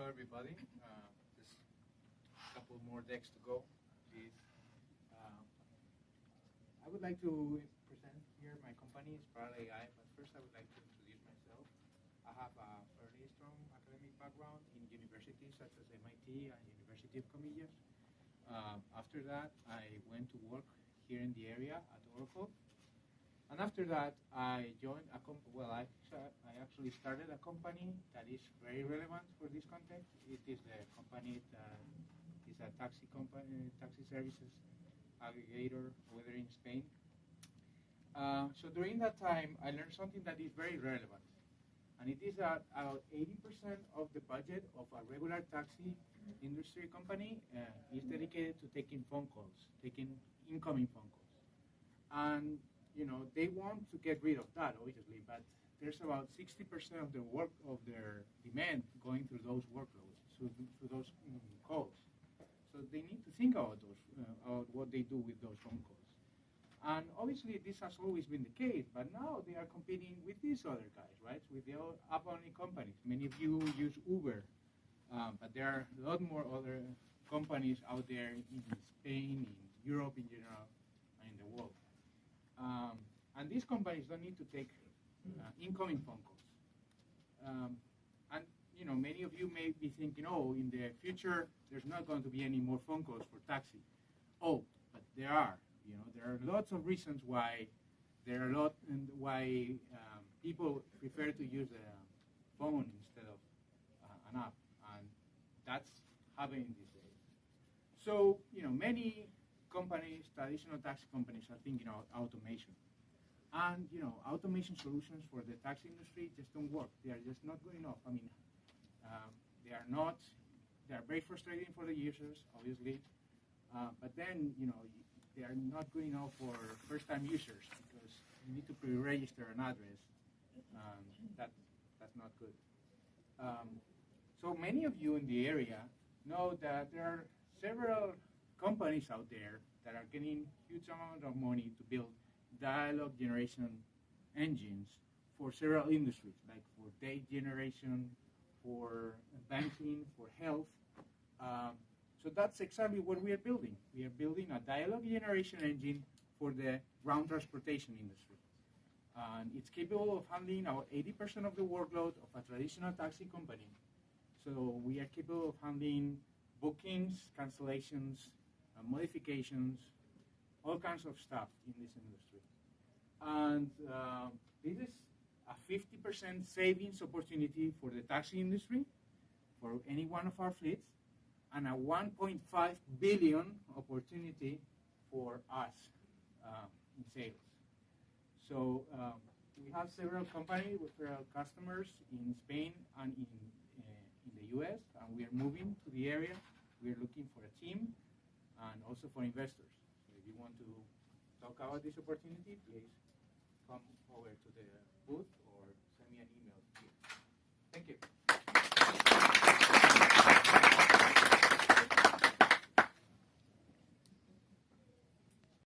everybody. Just a couple more decks to go. Please. I would like to present here my company, SpiralAI, but first I would like to introduce myself. I have a fairly strong academic background in universities such as MIT and University of Comillas. After that, I went to work here in the area at Oracle. And after that, I joined a company. Well, I actually started a company that is very relevant for this context. It is a company that is a taxi company, taxi services aggregator, whether in Spain. So during that time, I learned something that is very relevant, and it is that about 80% of the budget of a regular taxi industry company is dedicated to taking phone calls, taking incoming phone calls, and they want to get rid of that, obviously, but there's about 60% of the work of their demand going through those workloads, through those calls. So they need to think about those, about what they do with those phone calls. And obviously, this has always been the case, but now they are competing with these other guys, right? With the app-only companies. Many of you use Uber, but there are a lot more other companies out there in Spain, in Europe in general, and in the world. And these companies don't need to take incoming phone calls. And many of you may be thinking, oh, in the future, there's not going to be any more phone calls for taxi. Oh, but there are. There are lots of reasons why people prefer to use a phone instead of an app, and that's happening these days. So, many companies, traditional taxi companies, are thinking about automation. And, automation solutions for the taxi industry just don't work. They are just not good enough. I mean, they are very frustrating for the users, obviously. But then, they are not good enough for first-time users because you need to pre-register an address. That's not good. So many of you in the area know that there are several companies out there that are getting huge amount of money to build dialogue generation engines for several industries, like for date generation, for banking, for health. So that's exactly what we are building. We are building a dialogue generation engine for the ground transportation industry. And it's capable of handling about 80% of the workload of a traditional taxi company. So we are capable of handling bookings, cancellations, modifications, all kinds of stuff in this industry. And this is a 50% savings opportunity for the taxi industry, for any one of our fleets, and a 1.5 billion opportunity for us in sales. So we have several companies with several customers in Spain and in the US, and we are moving to the area. We are looking for a team and also for investors. So if you want to talk about this opportunity, please come over to the booth